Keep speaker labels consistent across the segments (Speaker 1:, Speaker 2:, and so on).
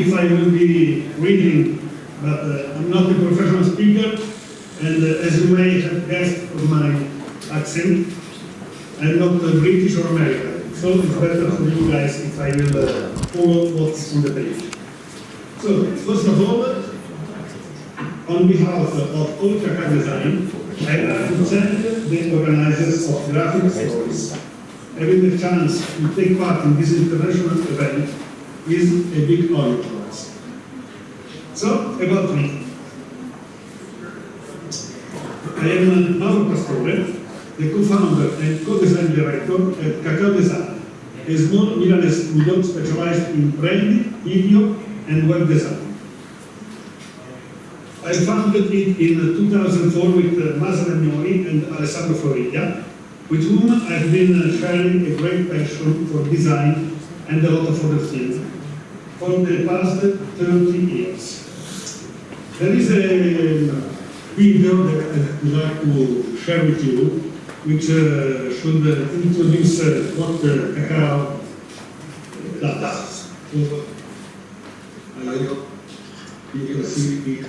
Speaker 1: if I will be reading, but I'm not a professional speaker, and as you may have guessed from my accent, I'm not British or American, so it's better for you guys if I will follow what's on the page. So, first of all, on behalf of all Cacao Design, I have to thank the organizers of Graphic Stories. Having the chance to take part in this international event is a big honor for us. So, about me. I am Mauro Pastore, the co-founder and co-design director at Cacao Design, a small Milanese studio specialized in branding, video, and web design. I founded it in 2004 with Massimo Agnoli and Alessandro Floriglia, with whom I've been sharing a great passion for design and a lot of other things for the past 30 years. There is a video that I would like to share with you, which should introduce what Cacao does. So, you can see it.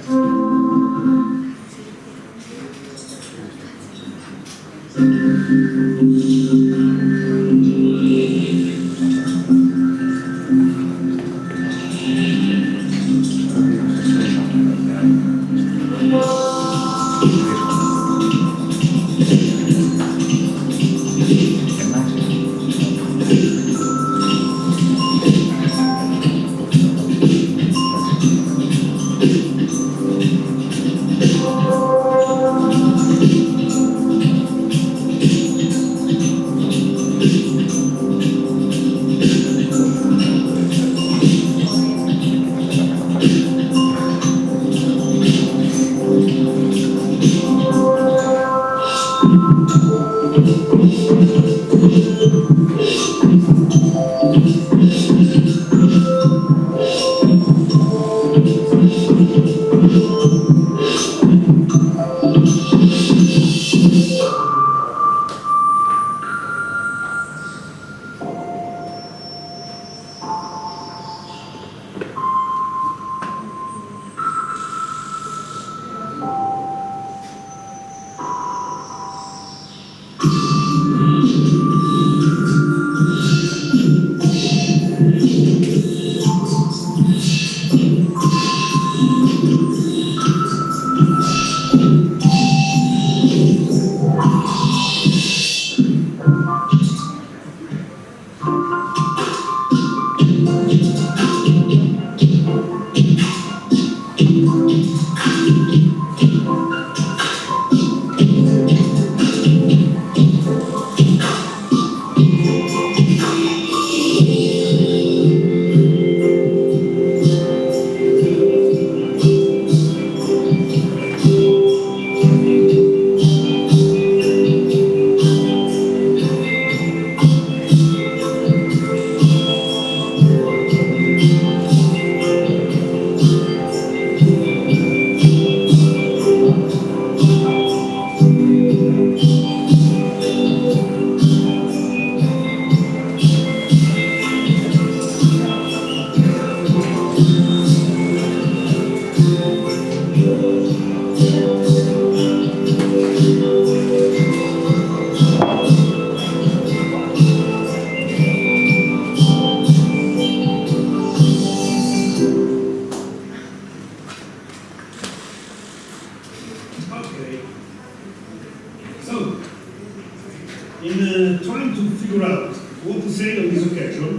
Speaker 1: In trying to figure out what to say on this occasion,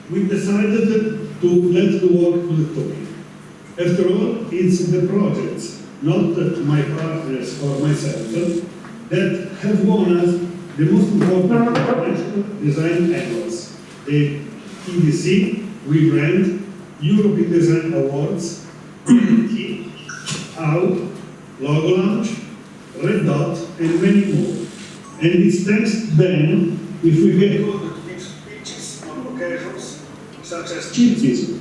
Speaker 1: we decided to let the work do the talking. After all, it's the projects, not my partners or myself, that have won us the most important international design awards, the EDC, Rebrand, European Design Awards, EDT, OUT, Logo Launch, Red Dot, and many more. And it's thanks to them if we get called to give speeches on occasions such as Chiefism.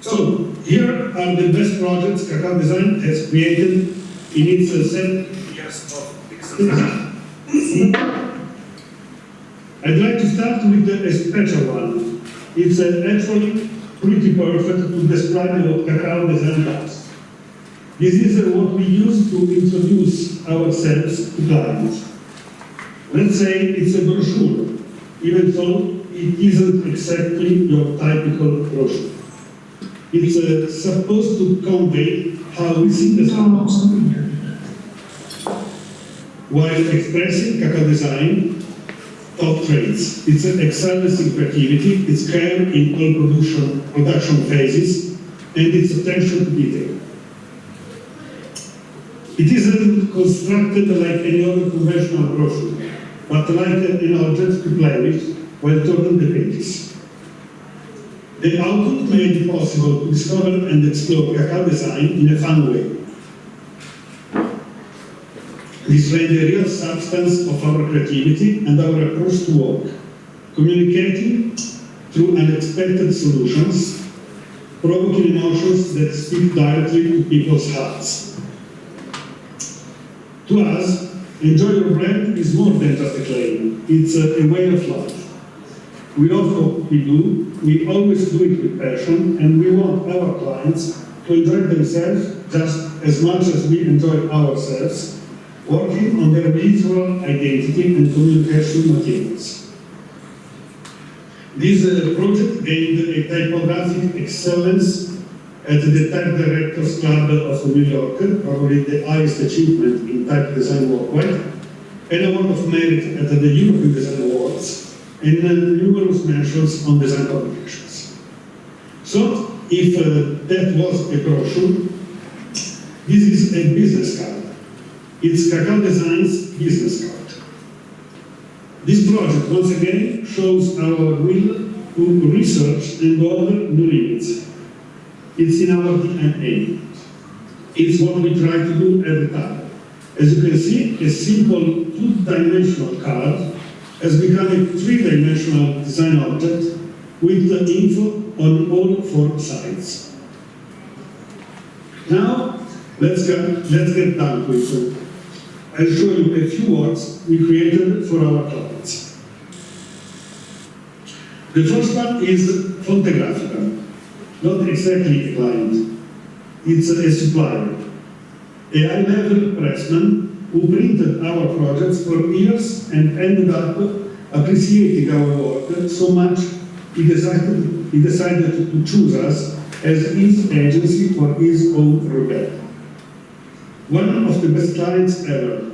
Speaker 1: So, here are the best projects Cacao Design has created in its 7 years of existence. I'd like to start start with a special one. It's actually pretty perfect to describe what cacao design does. This is what we use to introduce ourselves to clients. Let's say it's a brochure, even though it isn't exactly your typical brochure. It's supposed to convey how we see the sound, while expressing cacao design top traits. It's excellence in creativity, it's care in all production phases, and its attention to detail. It isn't constructed like any other conventional brochure, but like an object to play with while turning the pages. The output made it possible to discover and explore cacao design in a fun way. Displaying the real substance of our creativity and our approach to work, communicating through unexpected solutions, provoking emotions that speak directly to people's hearts. To us, enjoy your brand is more than just a claim, it's a way of life. We love what we do, we always do it with passion, and we want our clients to enjoy themselves just as much as we enjoy ourselves, working on their visual identity and communication materials. This project gained a typographic excellence at the Type Directors Club of New York, probably the highest achievement in type design worldwide, an award of merit at the European Design Awards, and numerous mentions on design publications. So, if that was a brochure, this is a business card. It's Cacao Design's business card. This project, once again, shows our will to research and go over new limits. It's in our DNA. It's what we try to do every time. As you can see, a simple two-dimensional card has become a three-dimensional design object with the info on all four sides. Now, let's get down to it. I'll show you a few words we created for our clients. The first one is Fontegrafica, not exactly a client. It's a supplier, a high-level pressman who printed our projects for years and ended up appreciating our work so much he decided to choose us as his agency for his own rebellion. One of the best clients ever,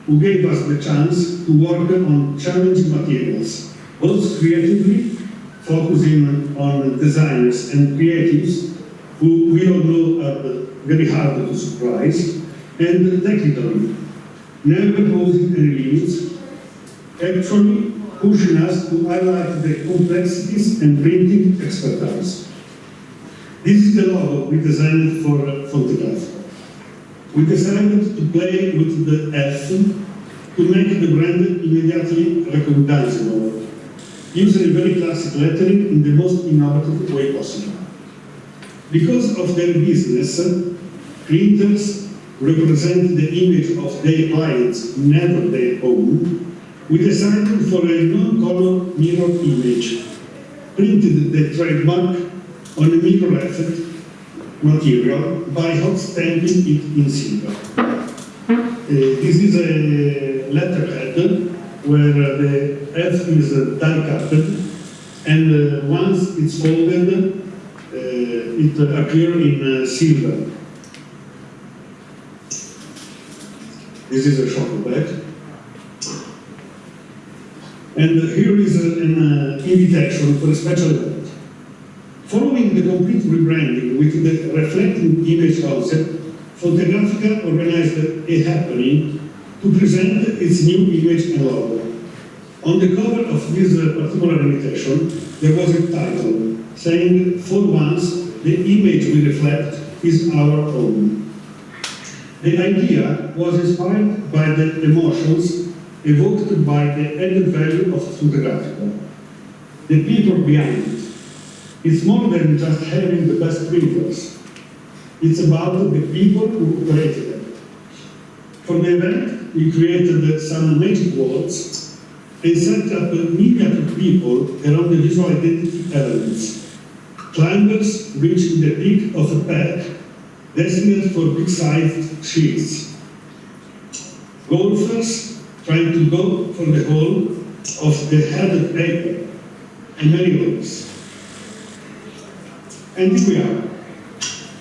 Speaker 1: who gave us the chance to work on challenging materials, both creatively, focusing on designers and creatives, who we all know are very hard to surprise, and technically, never posing any limits, actually pushing us to highlight the complexities and printing expertise. This is the logo we designed for Fontegrafica. We decided to play with the F to make the brand immediately recognizable, using very classic lettering in the most innovative way possible. Because of their business, printers represent the image of their clients, never their own. We decided for a non-color mirror image, printed the trademark on a mirror effect material by hot stamping it in silver. This is a letterhead where the F is die-cut, and once it's folded, it appears in silver. This is a shopper bag. And here is an invitation for a special event. Following the complete rebranding with the reflecting image concept, Fontegrafica organized a happening to present its new image and logo. On the cover of this particular invitation, there was a title saying, "For once, the image we reflect is our own." The idea was inspired by the emotions evoked by the added value of Fontegrafica, the people behind it. It's more than just having the best printers. It's about the people who created them. For the event, we created some magic words and set up a myriad of people around the visual identity elements. Climbers reaching the peak of a pack destined for big-sized sheets. Golfers trying to go for the hole of the headed paper, and many others. And here we are.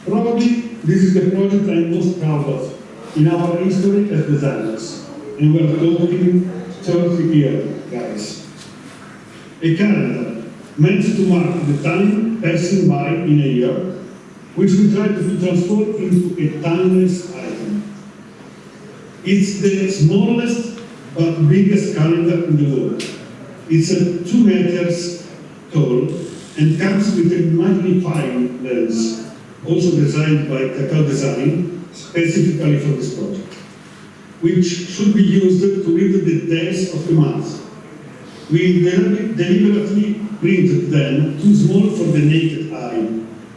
Speaker 1: Probably this is the project I'm most proud of in our history as designers. And we're talking 30 years, guys. A calendar meant to mark the time passing by in a year, which we try to transform into a timeless item. It's the smallest but biggest calendar in the world. It's 2 meters tall and comes with a magnifying lens, also designed by Cacao Design, specifically for this project, which should be used to read the days of the month. We deliberately printed them too small for the naked eye,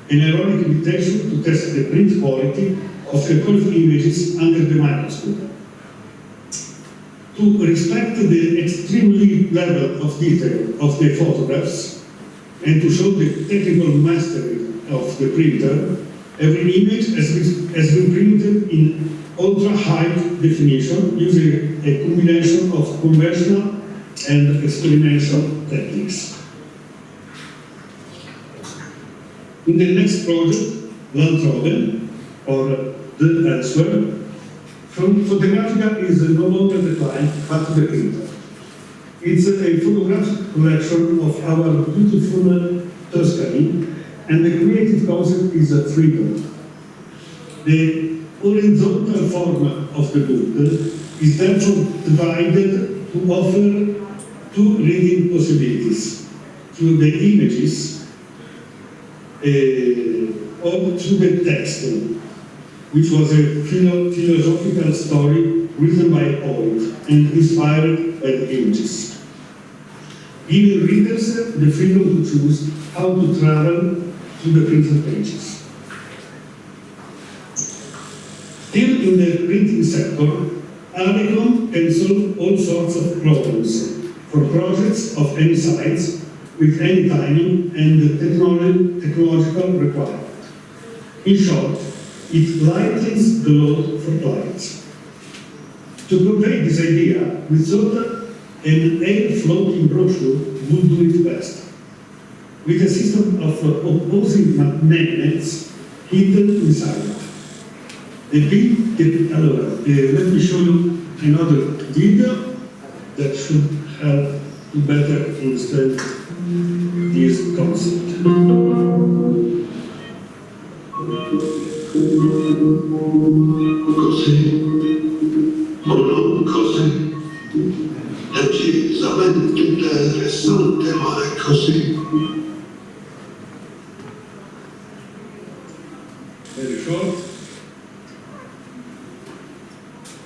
Speaker 1: an ironic invitation to test the print quality of recorded images under the microscope. To respect the extreme level of detail of the photographs and to show the technical mastery of the printer, every image has been printed in ultra-high definition using a combination of conventional and experimental techniques. In the next project, Landroben, or The Elsewhere, Photographica is no longer the client, but the printer. It's a photographic collection of our beautiful Tuscany, and the creative concept is a freedom. The horizontal form of the book is therefore divided to offer 2 reading possibilities, through the images or through the text, which was a philosophical story written by a poet and inspired by the images, giving readers the freedom to choose how to travel through the printed pages. Still in the printing sector, Adecom can solve all sorts of problems for projects of any size, with any timing and technological requirement. In short, it lightens the load for clients. To convey this idea, we thought an air-floating brochure would do it best, with a system of opposing magnets hidden inside. Let me show you another video that should help to better understand this concept.
Speaker 2: Così, o non così, decisamente interessante, ma è così.
Speaker 1: Very short.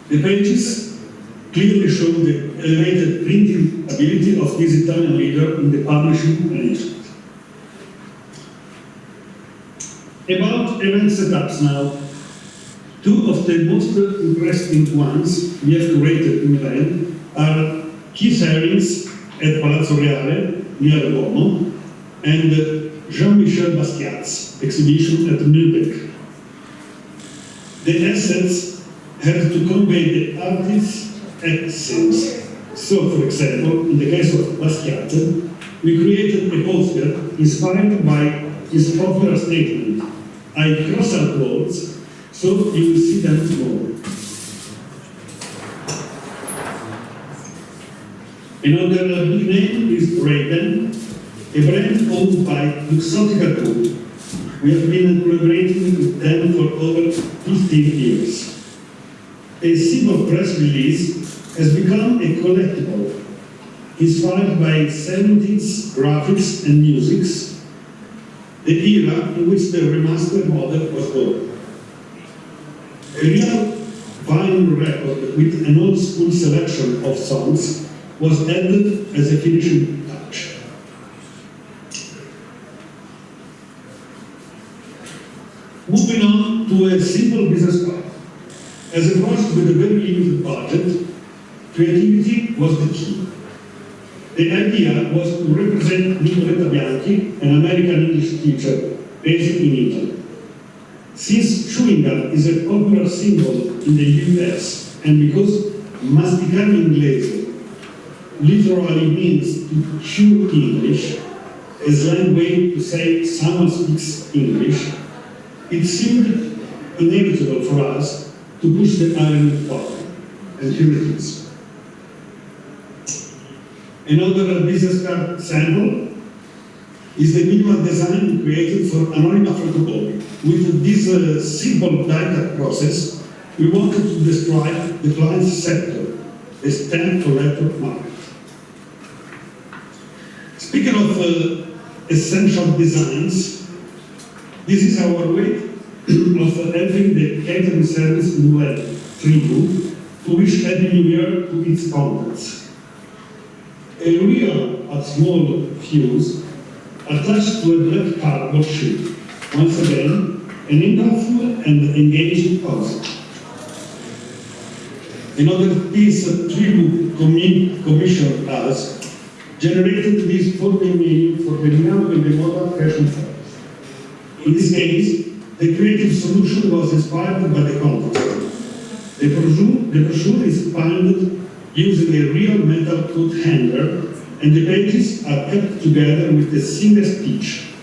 Speaker 1: The pages clearly show the elevated printing ability of this Italian leader in the publishing management. About event setups now. 2 of the most interesting ones we have curated in Milan are Keith Haring's at Palazzo Reale, near the Duomo, and Jean-Michel Basquiat's exhibition at Lübeck. The assets had to convey the artist's essence. So, for example, in the case of Basquiat, we created a poster inspired by his popular statement, "I cross out words, so you will see them more." Another big name is Ray-Ban, a brand owned by Luxottica Group. We have been collaborating with them for over 15 years. A simple press release has become a collectible, inspired by 70s graphics and musics, the era in which the remastered model was born. A real vinyl record with an old school selection of songs was added as a finishing touch. Moving on to a simple business part. As a project with a very limited budget, creativity was the key. The idea was to represent Nicoletta Bianchi, an American English teacher based in Italy. Since chewing gum is a popular symbol in the US, and because masticare inglese literally means to chew English, a slang way to say someone speaks English, it seemed inevitable for us to push the irony forward. And here it is. Another business card sample is the minimal design created for anonymous photocopy. With this simple die-cut process, we wanted to describe the client's sector, the stamp collector market. Speaking of essential designs, this is our way of helping the catering service in Web Tribu to wish Happy New Year to its contents. A real but small fuse attached to a black cardboard sheet. Once again, an impactful and engaging concept. Another piece Tribu commissioned us generated this forming meaning for the Milano and the Moda fashion fair. In this case, the creative solution was inspired by the context. The brochure is bound using a real metal coat hanger, and the pages are kept together with a single stitch,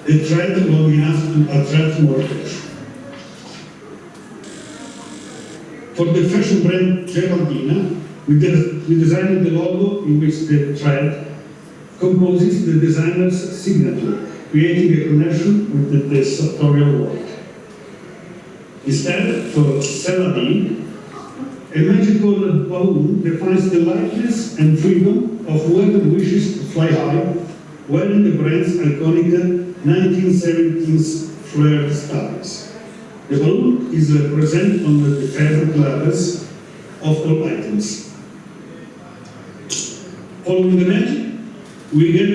Speaker 1: the thread long enough to attract more attention. For the fashion brand Geraldina, we designed the logo in which the thread composes the designer's signature, creating a connection with the sartorial world. Instead, for Celadine, a magical balloon defines the lightness and freedom of whoever wishes to fly high, wearing the brand's iconic 1970s flared stars. The balloon is present on the favorite levels of all items. Following the magic, we get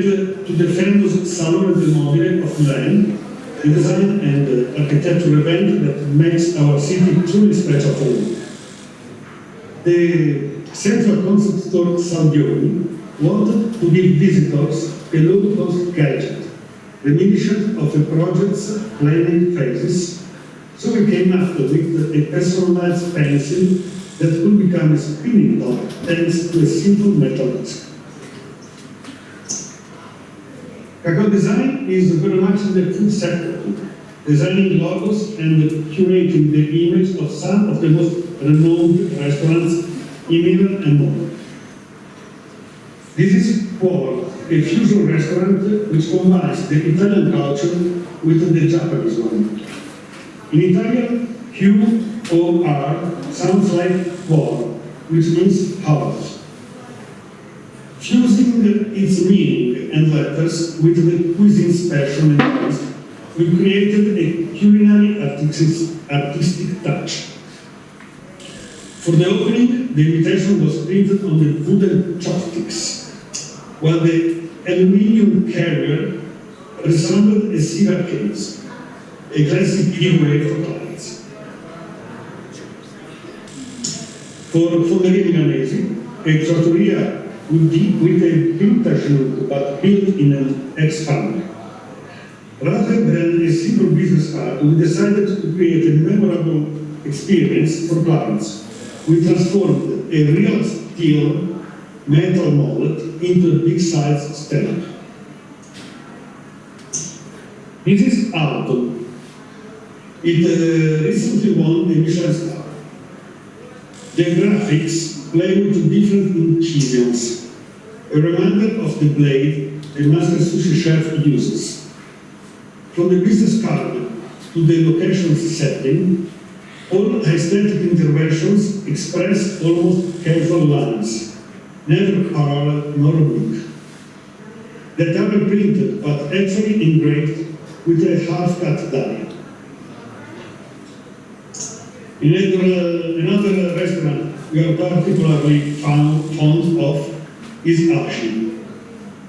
Speaker 1: to the famous Salone del Mobile of Milan, a design and architecture event that makes our city truly special for you. The central concept store Salvioni wanted to give visitors a low-cost gadget, reminiscent of a project's planning phases, so we came up with a personalized pencil that could become a spinning top thanks to a simple metal disc. Cacao design is very much in the food sector, designing logos and curating the image of some of the most renowned restaurants in Milan and more. This is Quor, a fusion restaurant which combines the Italian culture with the Japanese one. In Italian, Q-O-R sounds like Quor, which means house. Fusing its meaning and letters with the cuisine's passion and taste, we created a culinary artistic touch. For the opening, the invitation was printed on the wooden chopsticks, while the aluminium carrier resembled a cigar case, a classic giveaway for clients. For the Milanese, a trattoria with a vintage look but built in an ex-family. Rather than a simple business card, we decided to create a memorable experience for clients. We transformed a real steel metal mold into a big-sized stamp. This is Alto. It recently won a Michelin star. The graphics play with different incisions, a reminder of the blade the master sushi chef uses. From the business card to the location setting, all aesthetic interventions express almost casual lines, never parallel nor oblique, that are printed but actually engraved with a half-cut die. In another restaurant we are particularly fond of is Ashi.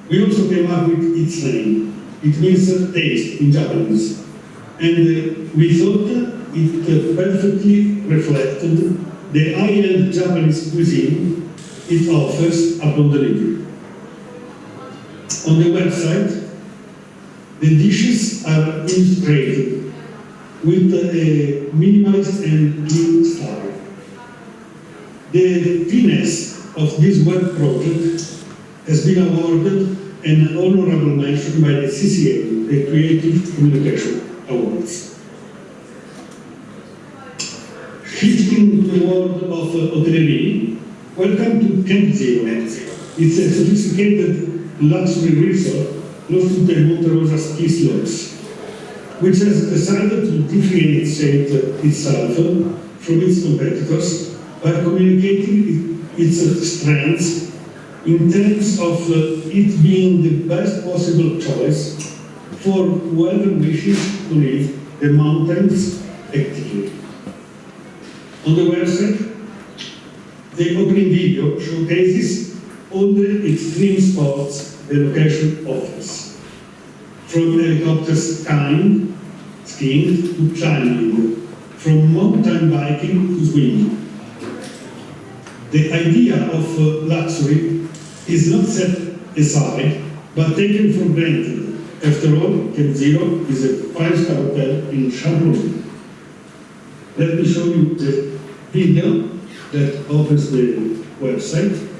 Speaker 1: We also came up with its name. It means taste in Japanese. And we thought it perfectly reflected the high-end Japanese cuisine it offers upon delivery. On the website, the dishes are illustrated with a minimalist and clean style. The finesse of this web project has been awarded an honorable mention by the CCA, the Creative Communication Awards. Shifting to the world of hotellerie, welcome to Camp Zero. It's a sophisticated luxury resort close to the Monte Rosa ski slopes, which has decided to differentiate itself from its competitors by communicating its strengths in terms of it being the best possible choice for whoever wishes to live the mountains actively. On the website, the opening video showcases all the extreme sports the location offers, from helicopter skiing to climbing, from mountain biking to swimming. The idea of luxury is not set aside, but taken for granted. After all, Camp Zero is a five-star hotel in Chamonix. Let me show you the video that opens the website.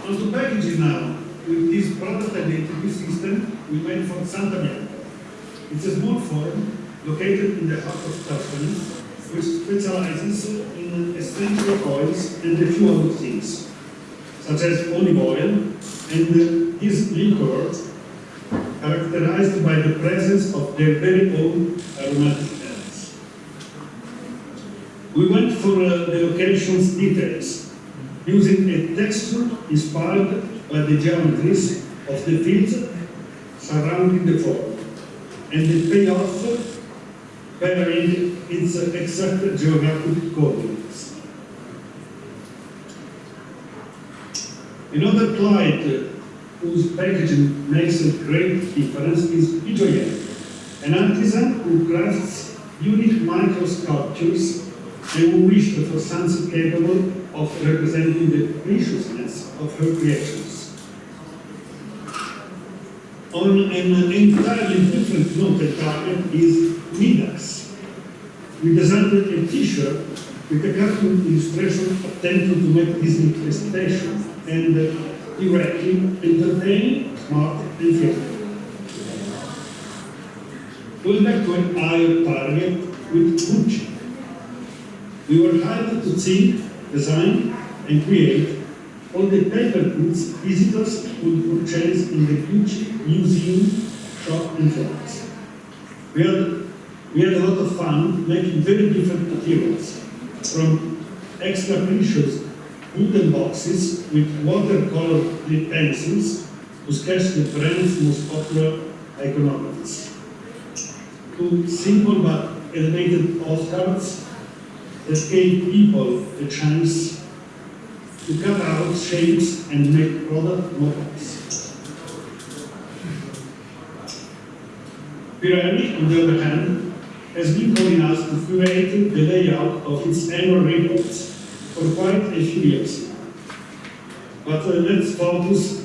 Speaker 1: On to packaging now, with this product identity system we made for Santa Bianca. It's a small firm located in the heart of Tuscany, which specializes in essential oils and a few other things, such as olive oil and this liquor, characterized by the presence of their very own aromatic herbs. We went for the location's details, using a texture inspired by the geometries of the fields surrounding the form, and the payoff bearing its exact geographic coordinates. Another client whose packaging makes a great difference is Pijoyer, an artisan who crafts unique micro sculptures and who wished for something capable of representing the preciousness of her creations. On an entirely different note entirely is Midas. We designed a t-shirt with a cartoon illustration attempting to make Disney presentation and directly entertaining, smart, and fun. Going back to an higher target with Gucci. We were hired to think, design, and create all the paper goods visitors would purchase in the Gucci museum, shop, and flats. We had a lot of fun making very different materials, from extra precious wooden boxes with watercolor pencils to sketch the brand's most popular iconographies, to simple but elevated postcards that gave people a chance to cut out shapes and make product mock-ups. Pirelli, on the other hand, has been calling us to curate the layout of its annual reports for quite a few years. But let's focus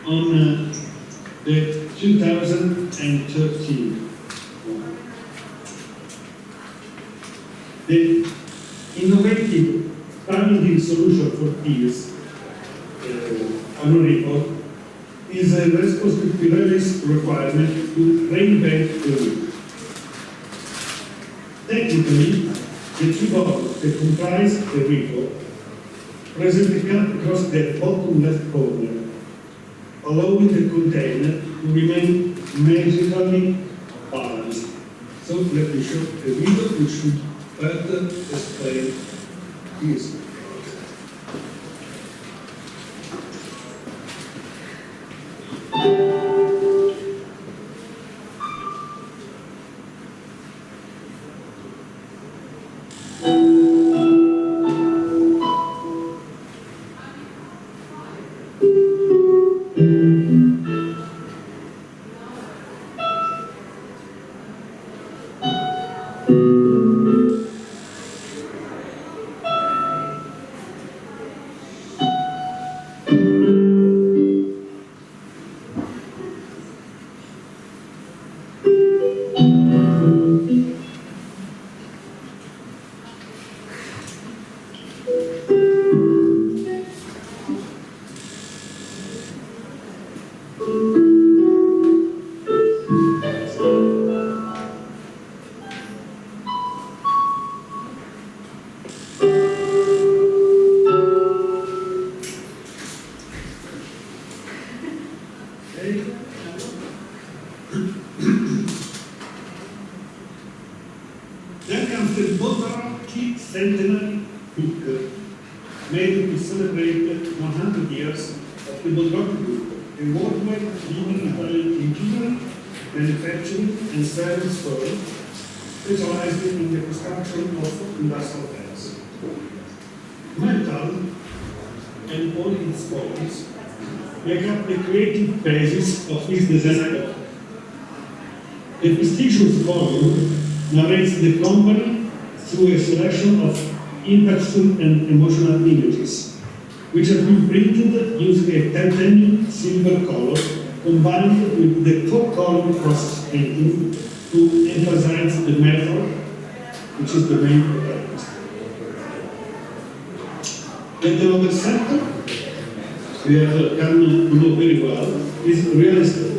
Speaker 1: on the 2013 one. The innovative packaging solution for peers, annual report, is a response to Pirelli's requirement to reinvent the wheel. Technically, the two bottles that comprise the report present a cut across the bottom left corner, allowing the container to remain magically balanced. So let me show a video which should better explain this. Then comes the Botarocchi Centenary book, made to celebrate 100 years of the Botarocchi Group, a worldwide leading Italian engineering, manufacturing and service firm specializing in the construction of industrial tanks. Metal and all its components make up the creative basis of his design. The prestigious volume narrates the company through a selection of impactful and emotional images, which have been printed using a titanium silver color combined with the four-color process painting to emphasize the metal, which is the main protagonist. And the other sector we have come to know very well is real estate.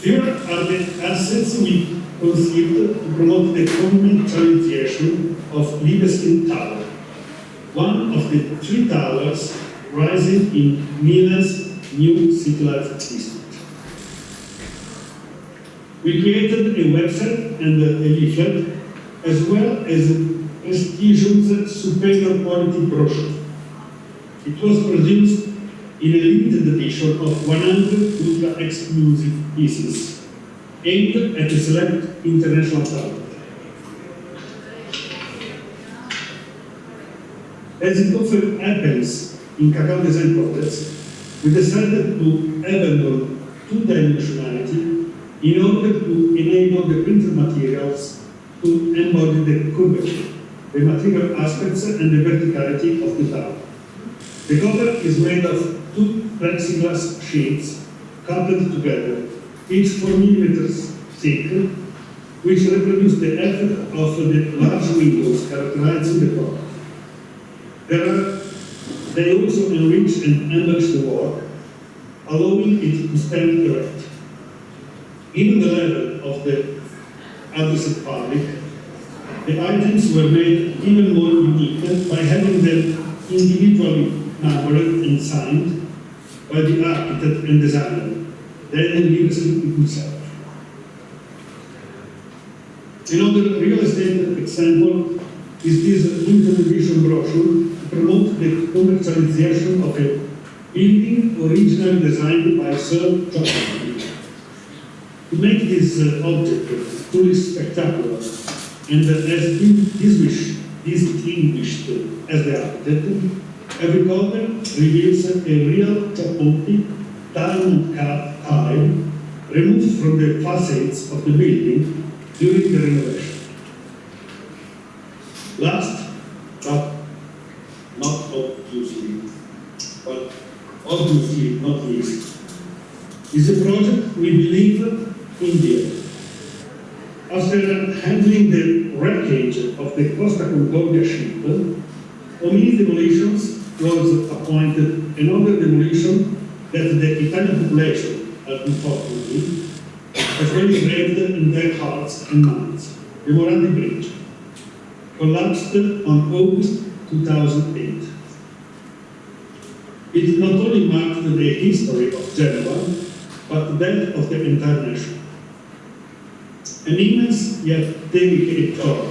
Speaker 1: Here are the assets we conceived to promote the commercialization of Libeskind Tower, one of the three towers rising in Milan's new city life district. We created a website and a leaflet, as well as a prestigious superior quality brochure. It was produced in a limited edition of 100 ultra-exclusive pieces, aimed at a select international target. As it often happens in cacao design projects, we decided to abandon two-dimensionality in order to enable the printed materials to embody the curvature, the material aspects and the verticality of the tower. The cover is made of two plexiglass sheets coupled together, each 4 millimeters thick, which reproduce the effect of the large windows characterizing the product. They also enrich and embellish the work, allowing it to stand erect. Given the level of the addressed public, the items were made even more unique by having them individually numbered and signed by the architect and designer, Daniel Libeskind himself. Another real estate example is this limited edition brochure to promote the commercialization of a building originally designed by Sir John. To make this object truly spectacular and as distinguished as the architect, Every corner reveals a real Chapulti diamond cut tile removed from the facades of the building during the renovation. Last, but not obviously, but obviously not least, is a project we believe in dearly. After handling the wreckage of the Costa Concordia ship, Omni Demolitions was appointed another demolition that the Italian population, unfortunately, has really braved in their hearts and minds. The Morandi Bridge collapsed on August 2008. It not only marked the history of Genoa, but that of the entire nation. An immense yet delicate job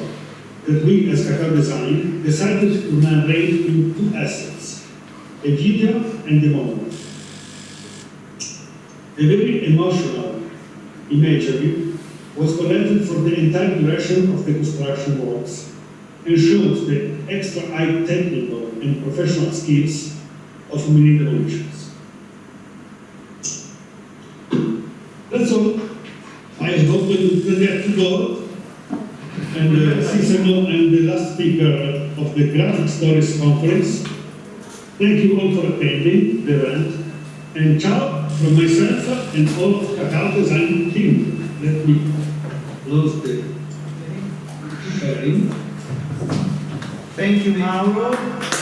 Speaker 1: that we as Cacao Design decided to narrate in two assets, a video and a moment. A very emotional imagery was collected for the entire duration of the construction works and shows the extra high technical and professional skills of mini demolitions. That's all. I hope you get to go and see Simon and the last speaker of the Graphic Stories Conference. Thank you all for attending the event, and ciao from myself and all of Cacao Design team. Let me close the sharing.
Speaker 3: Thank you, Mauro.